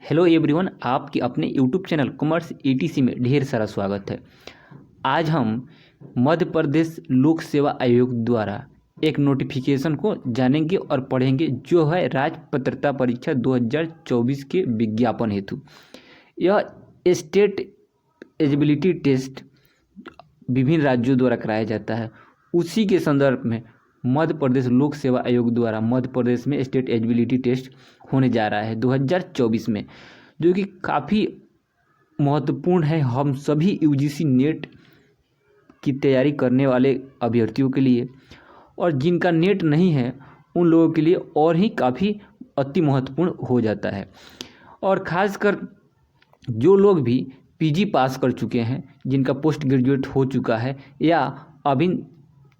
Hello everyone, आपके अपने YouTube channel commerce etc में ढेर सारा स्वागत है। आज हम मध्य प्रदेश लोक सेवा आयोग द्वारा एक नोटिफिकेशन को जानेंगे और पढ़ेंगे, जो है राज्य पात्रता परीक्षा 2024 के विज्ञापन हेतु। यह स्टेट एलिजिबिलिटी टेस्ट विभिन्न राज्यों द्वारा कराया जाता है। उसी के संदर्भ में मध्य प्रदेश लोक सेवा आयोग द्वारा मध्य प्रदेश में स्टेट एलिजिबिलिटी टेस्ट होने जा रहा है 2024 में, जो कि काफ़ी महत्वपूर्ण है हम सभी यूजीसी नेट की तैयारी करने वाले अभ्यर्थियों के लिए, और जिनका नेट नहीं है उन लोगों के लिए और ही काफ़ी अति महत्वपूर्ण हो जाता है। और ख़ासकर जो लोग भी पीजी पास कर चुके हैं, जिनका पोस्ट ग्रेजुएट हो चुका है या अभी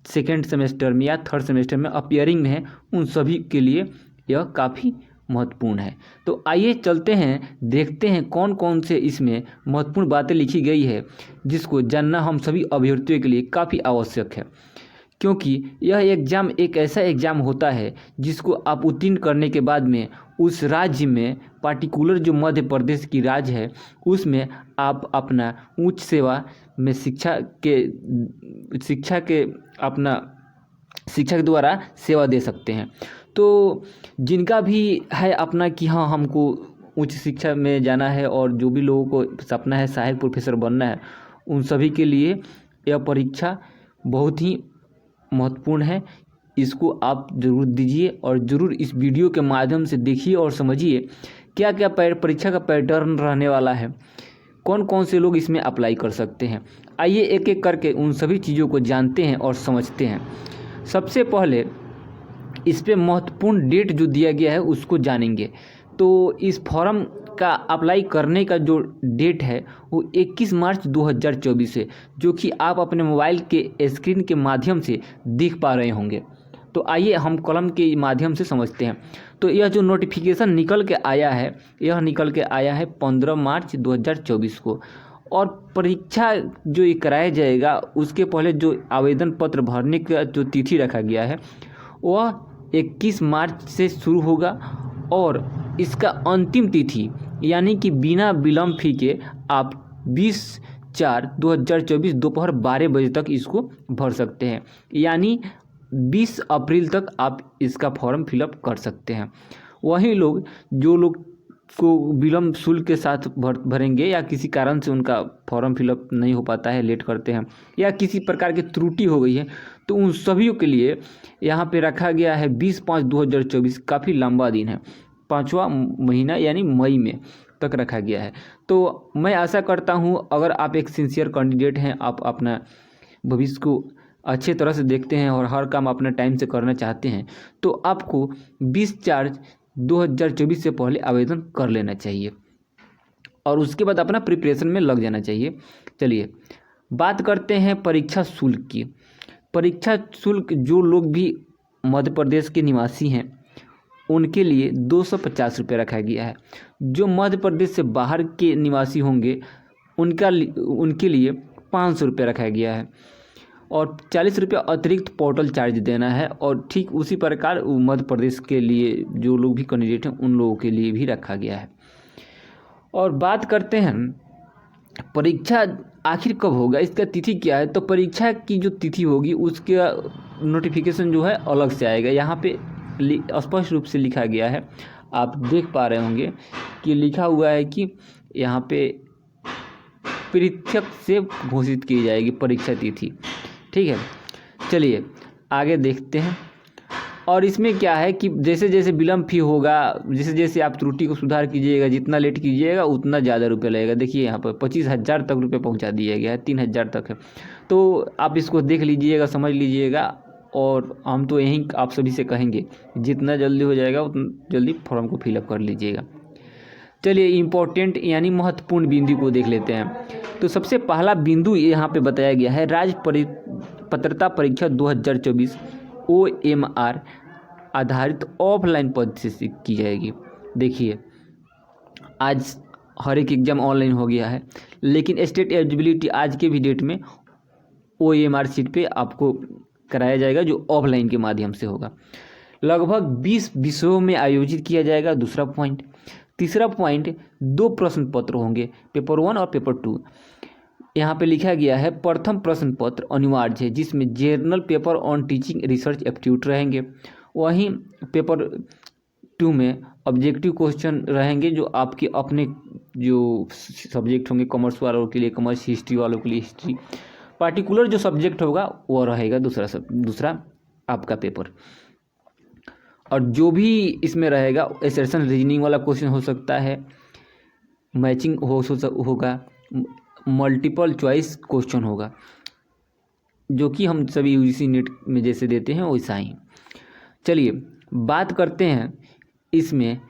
सेकेंड सेमेस्टर में या थर्ड सेमेस्टर में अपियरिंग में है, उन सभी के लिए यह काफ़ी महत्वपूर्ण है। तो आइए चलते हैं, देखते हैं कौन कौन से इसमें महत्वपूर्ण बातें लिखी गई है, जिसको जानना हम सभी अभ्यर्थियों के लिए काफ़ी आवश्यक है। क्योंकि यह एग्ज़ाम एक ऐसा एग्ज़ाम होता है जिसको आप उत्तीर्ण करने के बाद में उस राज्य में, पार्टिकुलर जो मध्य प्रदेश की राज्य है, उसमें आप अपना उच्च सेवा में शिक्षा के द्वारा सेवा दे सकते हैं। तो जिनका भी है अपना कि हाँ हमको उच्च शिक्षा में जाना है और जो भी लोगों को सपना है सहायक प्रोफेसर बनना है, उन सभी के लिए यह परीक्षा बहुत ही महत्वपूर्ण है। इसको आप ज़रूर दीजिए और ज़रूर इस वीडियो के माध्यम से देखिए और समझिए क्या क्या परीक्षा का पैटर्न रहने वाला है, कौन कौन से लोग इसमें अप्लाई कर सकते हैं। आइए एक एक करके उन सभी चीज़ों को जानते हैं और समझते हैं। सबसे पहले इस पे महत्वपूर्ण डेट जो दिया गया है उसको जानेंगे। तो इस फॉर्म का अप्लाई करने का जो डेट है वो 21 मार्च 2024 है, जो कि आप अपने मोबाइल के स्क्रीन के माध्यम से देख पा रहे होंगे। तो आइए हम कलम के माध्यम से समझते हैं। तो यह जो नोटिफिकेशन निकल के आया है, यह निकल के आया है 15 मार्च 2024 को। और परीक्षा जो ये कराया जाएगा उसके पहले जो आवेदन पत्र भरने का जो तिथि रखा गया है वह 21 मार्च से शुरू होगा, और इसका अंतिम तिथि यानी कि बिना विलम्ब फी के आप 20/4/2024 दोपहर 12 बजे तक इसको भर सकते हैं। यानी 20 अप्रैल तक आप इसका फॉर्म फिलअप कर सकते हैं। वही लोग जो लोग को विलम्ब शुल्क के साथ भरेंगे या किसी कारण से उनका फॉर्म फिलअप नहीं हो पाता है, लेट करते हैं या किसी प्रकार की त्रुटि हो गई है, तो उन सभी के लिए यहाँ पे रखा गया है 20/5/2024। काफ़ी लंबा दिन है, 5वां महीना यानी मई में तक रखा गया है। तो मैं आशा करता हूँ अगर आप एक सिंसियर कैंडिडेट हैं, आप अपना भविष्य को अच्छे तरह से देखते हैं और हर काम अपना टाइम से करना चाहते हैं, तो आपको 20/4/2024 से पहले आवेदन कर लेना चाहिए और उसके बाद अपना प्रिपरेशन में लग जाना चाहिए। चलिए बात करते हैं परीक्षा शुल्क की। परीक्षा शुल्क जो लोग भी मध्य प्रदेश के निवासी हैं उनके लिए 250 रुपये रखा गया है। जो मध्य प्रदेश से बाहर के निवासी होंगे उनके लिए 500 रुपये रखा गया है, और 40 रुपये अतिरिक्त पोर्टल चार्ज देना है। और ठीक उसी प्रकार मध्य प्रदेश के लिए जो लोग भी कैंडिडेट हैं उन लोगों के लिए भी रखा गया है। और बात करते हैं परीक्षा आखिर कब होगा, इसका तिथि क्या है। तो परीक्षा की जो तिथि होगी उसका नोटिफिकेशन जो है अलग से आएगा। यहाँ पे स्पष्ट रूप से लिखा गया है, आप देख पा रहे होंगे कि लिखा हुआ है कि यहाँ पे पृथक से घोषित की जाएगी परीक्षा तिथि। ठीक है, चलिए आगे देखते हैं। और इसमें क्या है कि जैसे जैसे विलम्ब फी होगा, जैसे जैसे आप त्रुटि को सुधार कीजिएगा, जितना लेट कीजिएगा उतना ज़्यादा रुपये लगेगा। देखिए यहाँ पर 25,000 तक रुपये पहुँचा दिया गया है, 3,000 तक है। तो आप इसको देख लीजिएगा, समझ लीजिएगा, और हम तो यहीं आप सभी से कहेंगे जितना जल्दी हो जाएगा उतना जल्दी फॉर्म को फिलअप कर लीजिएगा। चलिए इम्पोर्टेंट यानी महत्वपूर्ण बिंदु को देख लेते हैं। तो सबसे पहला बिंदु यहाँ पे बताया गया है राज्य पात्रता परीक्षा 2024 OMR आधारित ऑफलाइन पद्धति से की जाएगी। देखिए आज हर एक एग्जाम ऑनलाइन हो गया है, लेकिन स्टेट एलिजिबिलिटी आज के भी डेट में OMR सीट पे आपको कराया जाएगा, जो ऑफलाइन के माध्यम से होगा। लगभग 20 विषयों में आयोजित किया जाएगा। दूसरा पॉइंट, तीसरा पॉइंट, 2 प्रश्न पत्र होंगे, पेपर 1 और पेपर 2। यहाँ पे लिखा गया है प्रथम प्रश्न पत्र अनिवार्य है, जिसमें general paper on teaching research aptitude रहेंगे। वहीं पेपर 2 में ऑब्जेक्टिव क्वेश्चन रहेंगे, जो आपके अपने जो सब्जेक्ट होंगे, कॉमर्स वालों के लिए कॉमर्स, हिस्ट्री वालों के लिए हिस्ट्री, पार्टिकुलर जो सब्जेक्ट होगा वो रहेगा दूसरा आपका पेपर। और जो भी इसमें रहेगा एसर्शन रीजनिंग वाला क्वेश्चन हो सकता है, मैचिंग होगा, मल्टीपल चॉइस क्वेश्चन होगा, जो कि हम सभी यूजीसी नेट में जैसे देते हैं वैसा ही। चलिए बात करते हैं इसमें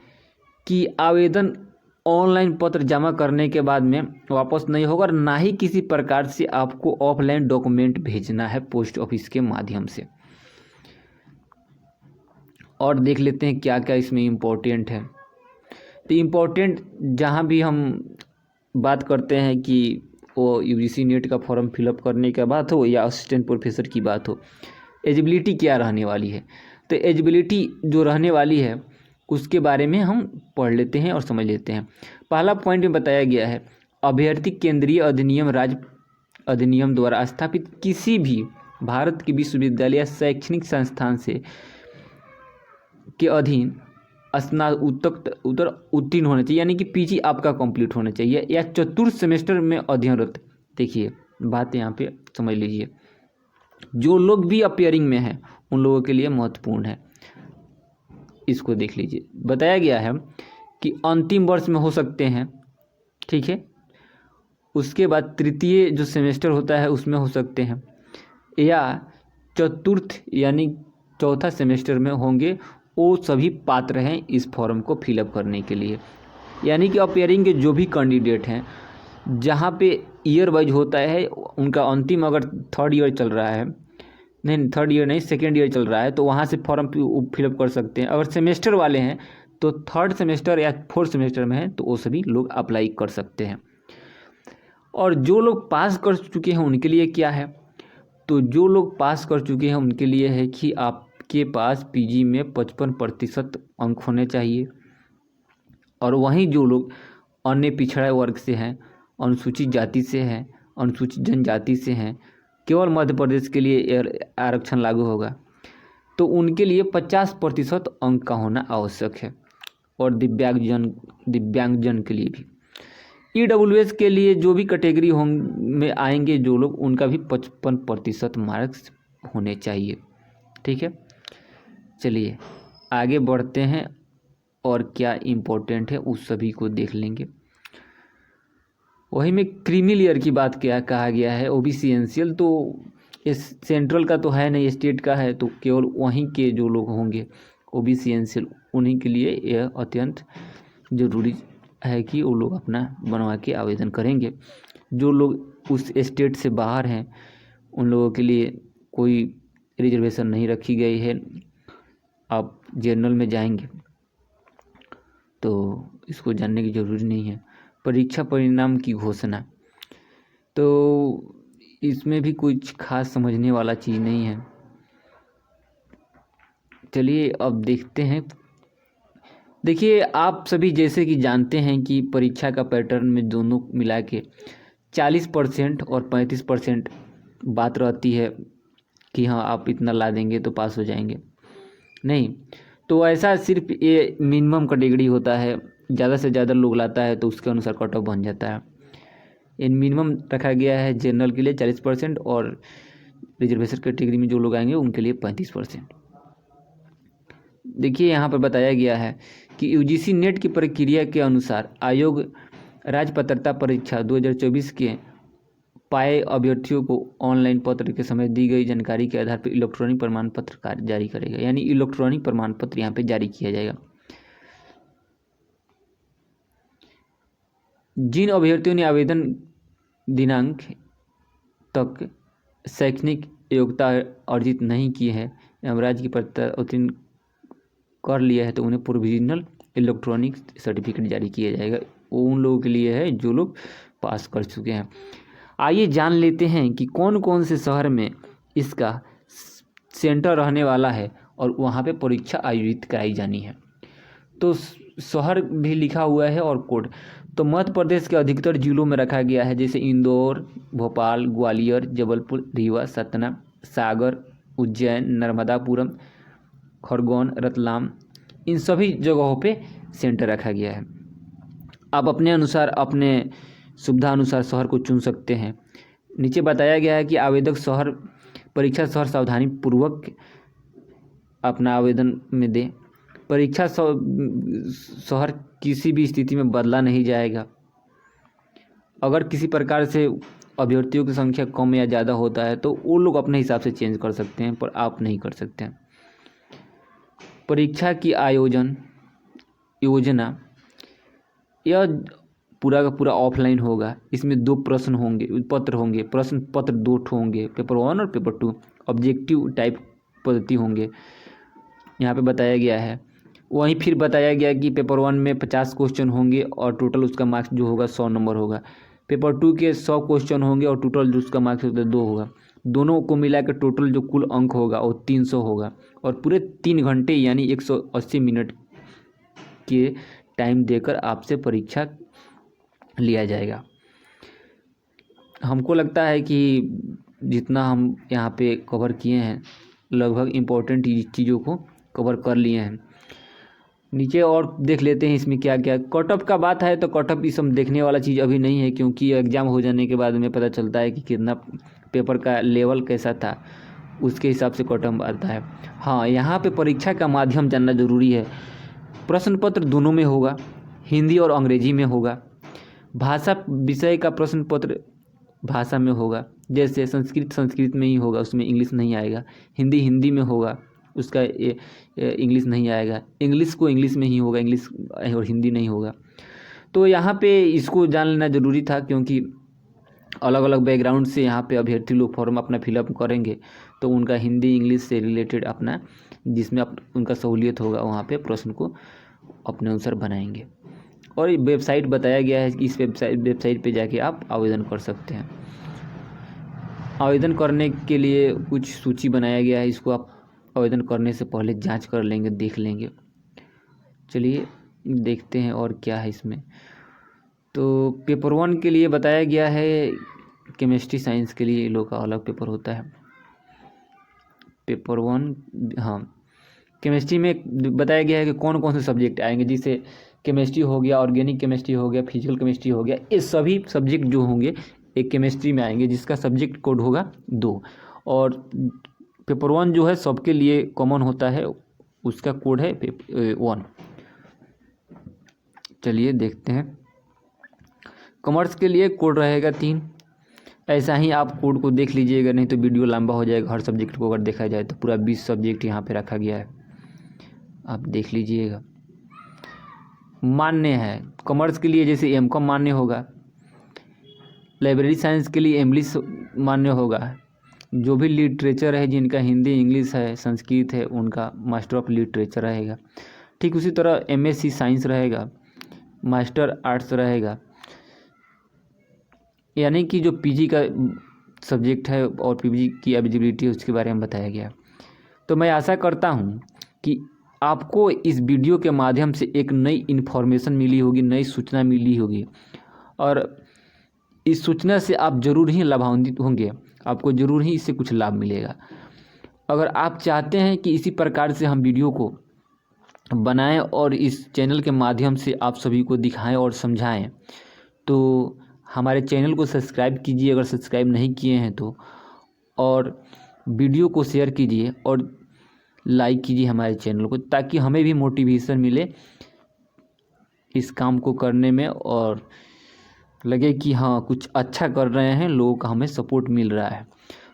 कि आवेदन ऑनलाइन पत्र जमा करने के बाद में वापस नहीं होगा, ना ही किसी प्रकार से आपको ऑफलाइन डॉक्यूमेंट भेजना है पोस्ट ऑफिस के माध्यम से। और देख लेते हैं क्या क्या इसमें इम्पोर्टेंट है। तो इम्पोर्टेंट जहाँ भी हम बात करते हैं कि वो यूजीसी नेट का फॉर्म फिलअप करने का बात हो या असिस्टेंट प्रोफेसर की बात हो, एलिजिबिलिटी क्या रहने वाली है। तो एलिजिबिलिटी जो रहने वाली है उसके बारे में हम पढ़ लेते हैं और समझ लेते हैं। पहला पॉइंट में बताया गया है, अभ्यर्थी केंद्रीय अधिनियम राज्य अधिनियम द्वारा स्थापित किसी भी भारत के विश्वविद्यालय या शैक्षणिक संस्थान से के अधीन स्नातकोत्तर उत्तीर्ण होना चाहिए, यानी कि पीजी आपका कंप्लीट होना चाहिए, या चतुर्थ सेमेस्टर में अध्ययनरत। देखिए बात यहाँ पे समझ लीजिए, जो लोग भी अपेयरिंग में हैं उन लोगों के लिए महत्वपूर्ण है। इसको देख लीजिए, बताया गया है कि अंतिम वर्ष में हो सकते हैं, ठीक है। उसके बाद तृतीय जो सेमेस्टर होता है उसमें हो सकते हैं, या चतुर्थ यानी चौथा सेमेस्टर में होंगे। वो सभी पात्र हैं इस फॉर्म को फिलअप करने के लिए। यानी कि अपेयरिंग के जो भी कैंडिडेट हैं, जहाँ पे ईयर वाइज होता है, उनका अंतिम अगर थर्ड ईयर चल रहा है, नहीं थर्ड ईयर नहीं सेकेंड ईयर चल रहा है, तो वहाँ से फॉर्म फिलअप कर सकते हैं। अगर सेमेस्टर वाले हैं तो थर्ड सेमेस्टर या फोर्थ सेमेस्टर में है तो वो सभी लोग अप्लाई कर सकते हैं। और जो लोग पास कर चुके हैं उनके लिए क्या है, तो जो लोग पास कर चुके हैं उनके लिए है कि आपके पास पीजी में 55% अंक होने चाहिए। और वहीं जो लोग अन्य पिछड़ा वर्ग से हैं, अनुसूचित जाति से हैं, अनुसूचित जनजाति से हैं, केवल मध्य प्रदेश के लिए आरक्षण लागू होगा, तो उनके लिए 50% अंक का होना आवश्यक है। और दिव्यांगजन के लिए भी, ईडब्ल्यूएस के लिए जो भी कैटेगरी में आएंगे जो लोग, उनका भी 55% मार्क्स होने चाहिए, ठीक है। चलिए आगे बढ़ते हैं और क्या इम्पोर्टेंट है उस सभी को देख लेंगे। वही में क्रीमी लेयर की बात क्या कहा गया है, ओबीसी एनसीएल, तो इस सेंट्रल का तो है नहीं, स्टेट का है, तो केवल वहीं के जो लोग होंगे ओबीसी एनसीएल, उन्हीं के लिए यह अत्यंत ज़रूरी है कि वो लोग अपना बनवा के आवेदन करेंगे। जो लोग उस स्टेट से बाहर हैं उन लोगों के लिए कोई रिजर्वेशन नहीं रखी गई है। आप जनरल में जाएंगे तो इसको जानने की ज़रूरी नहीं है। परीक्षा परिणाम की घोषणा, तो इसमें भी कुछ खास समझने वाला चीज़ नहीं है। चलिए अब देखते हैं। देखिए आप सभी जैसे कि जानते हैं कि परीक्षा का पैटर्न में दोनों मिला के 40% और 35% बात रहती है कि हाँ आप इतना ला देंगे तो पास हो जाएंगे, नहीं। तो ऐसा सिर्फ ये मिनिमम कैटेगरी होता है, ज़्यादा से ज़्यादा लोग लाता है तो उसके अनुसार कट ऑफ बन जाता है। इन मिनिमम रखा गया है जनरल के लिए 40% और रिजर्वेशन कैटेगरी में जो लोग आएंगे उनके लिए 35%। देखिए यहाँ पर बताया गया है कि यूजीसी नेट की प्रक्रिया के अनुसार आयोग राज्य पात्रता परीक्षा 2024 के पाए अभ्यर्थियों को ऑनलाइन पत्र के समय दी गई जानकारी के आधार पर इलेक्ट्रॉनिक प्रमाण पत्र जारी करेगा, यानी इलेक्ट्रॉनिक प्रमाण पत्र यहाँ पे जारी किया जाएगा। जिन अभ्यर्थियों ने आवेदन दिनांक तक शैक्षणिक योग्यता अर्जित नहीं की है एवं राज्य की पात्रता उत्तीर्ण कर लिया है तो उन्हें प्रोविजनल इलेक्ट्रॉनिक सर्टिफिकेट जारी किया जाएगा। वो उन लोगों के लिए है जो लोग पास कर चुके हैं। आइए जान लेते हैं कि कौन कौन से शहर में इसका सेंटर रहने वाला है और वहाँ पे परीक्षा आयोजित कराई जानी है। तो शहर भी लिखा हुआ है और कोड। तो मध्य प्रदेश के अधिकतर जिलों में रखा गया है, जैसे इंदौर, भोपाल, ग्वालियर, जबलपुर, रीवा, सतना, सागर, उज्जैन, नर्मदापुरम, खरगोन, रतलाम, इन सभी जगहों पे सेंटर रखा गया है। आप अपने अनुसार, अपने सुविधा अनुसार शहर को चुन सकते हैं। नीचे बताया गया है कि आवेदक शहर, परीक्षा शहर सावधानी पूर्वक अपना आवेदन में दें। परीक्षा शहर किसी भी स्थिति में बदला नहीं जाएगा। अगर किसी प्रकार से अभ्यर्थियों की संख्या कम या ज़्यादा होता है तो वो लोग अपने हिसाब से चेंज कर सकते हैं, पर आप नहीं कर सकते हैं। परीक्षा की योजना यह पूरा का पूरा ऑफलाइन होगा। इसमें 2 प्रश्न होंगे, प्रश्न पत्र 2 होंगे, पेपर 1 और पेपर 2। ऑब्जेक्टिव टाइप पद्धति होंगे, यहाँ पे बताया गया है। वहीं फिर बताया गया कि पेपर 1 में 50 क्वेश्चन होंगे और टोटल उसका मार्क्स जो होगा 100 नंबर होगा। पेपर 2 के 100 क्वेश्चन होंगे और टोटल जो उसका मार्क्स होगा 2 होगा। दोनों को मिला कर टोटल जो कुल अंक होगा वो 300 होगा और पूरे 3 घंटे यानी 180 मिनट के टाइम देकर आपसे परीक्षा लिया जाएगा। हमको लगता है कि जितना हम यहाँ पे कवर किए हैं, लगभग इम्पोर्टेंट चीज़ों को कवर कर लिए हैं। नीचे और देख लेते हैं इसमें क्या क्या। कट ऑफ का बात है तो कट ऑफ इस हम देखने वाला चीज़ अभी नहीं है, क्योंकि एग्ज़ाम हो जाने के बाद में पता चलता है कि कितना पेपर का लेवल कैसा था, उसके हिसाब से कट ऑफ आता है। हाँ, यहाँ पे परीक्षा का माध्यम जानना ज़रूरी है। प्रश्न पत्र दोनों में होगा, हिंदी और अंग्रेजी में होगा। भाषा विषय का प्रश्न पत्र भाषा में होगा, जैसे संस्कृत में ही होगा, उसमें इंग्लिश नहीं आएगा। हिंदी में होगा, उसका इंग्लिश नहीं आएगा। इंग्लिश को इंग्लिश में ही होगा, इंग्लिश और हिंदी नहीं होगा। तो यहाँ पे इसको जान लेना ज़रूरी था, क्योंकि अलग अलग बैकग्राउंड से यहाँ पे अभ्यर्थी लोग फॉर्म अपना फिलअप करेंगे, तो उनका हिंदी इंग्लिश से रिलेटेड अपना जिसमें उनका सहूलियत होगा वहाँ पे प्रश्न को अपने अनुसार बनाएंगे। और ये वेबसाइट बताया गया है कि इस वेबसाइट पे जाके आप आवेदन कर सकते हैं। आवेदन करने के लिए कुछ सूची बनाया गया है, इसको आप आवेदन करने से पहले जांच कर लेंगे, देख लेंगे। चलिए देखते हैं और क्या है इसमें। तो पेपर 1 के लिए बताया गया है, केमिस्ट्री साइंस के लिए लोग का अलग पेपर होता है। पेपर 1, हाँ, केमिस्ट्री में बताया गया है कि कौन कौन से सब्जेक्ट आएंगे, जिसे केमिस्ट्री हो गया, ऑर्गेनिक केमिस्ट्री हो गया, फिजिकल केमिस्ट्री हो गया। ये सभी सब्जेक्ट जो होंगे एक केमिस्ट्री में आएंगे, जिसका सब्जेक्ट कोड होगा 2। और पेपर 1 जो है सबके लिए कॉमन होता है, उसका कोड है 1। चलिए देखते हैं। कॉमर्स के लिए कोड रहेगा 3। ऐसा ही आप कोड को देख लीजिएगा, नहीं तो वीडियो लंबा हो जाएगा। हर सब्जेक्ट को अगर देखा जाए तो पूरा 20 सब्जेक्ट यहाँ पे रखा गया है, आप देख लीजिएगा। मान्य है कॉमर्स के लिए, जैसे एमकॉम मान्य होगा। लाइब्रेरी साइंस के लिए इंग्लिश मान्य होगा। जो भी लिटरेचर है, जिनका हिंदी इंग्लिश है, संस्कृत है, उनका मास्टर ऑफ लिटरेचर रहेगा। ठीक उसी तरह एमएससी साइंस रहेगा, मास्टर आर्ट्स रहेगा। यानी कि जो पीजी का सब्जेक्ट है और पीजी की एलिजिबिलिटी है, उसके बारे में बताया गया। तो मैं आशा करता हूँ कि आपको इस वीडियो के माध्यम से एक नई इन्फॉर्मेशन मिली होगी, नई सूचना मिली होगी, और इस सूचना से आप ज़रूर ही लाभान्वित होंगे। आपको ज़रूर ही इससे कुछ लाभ मिलेगा। अगर आप चाहते हैं कि इसी प्रकार से हम वीडियो को बनाएं और इस चैनल के माध्यम से आप सभी को दिखाएं और समझाएं, तो हमारे चैनल को सब्सक्राइब कीजिए अगर सब्सक्राइब नहीं किए हैं तो, और वीडियो को शेयर कीजिए और लाइक कीजिए हमारे चैनल को, ताकि हमें भी मोटिवेशन मिले इस काम को करने में, और लगे कि हाँ कुछ अच्छा कर रहे हैं, लोगों का हमें सपोर्ट मिल रहा है।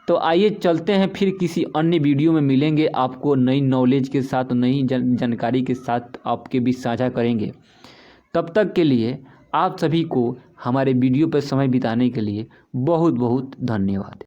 तो आइए चलते हैं, फिर किसी अन्य वीडियो में मिलेंगे, आपको नई नॉलेज के साथ, नई जानकारी के साथ आपके बीच साझा करेंगे। तब तक के लिए आप सभी को हमारे वीडियो पर समय बिताने के लिए बहुत बहुत धन्यवाद।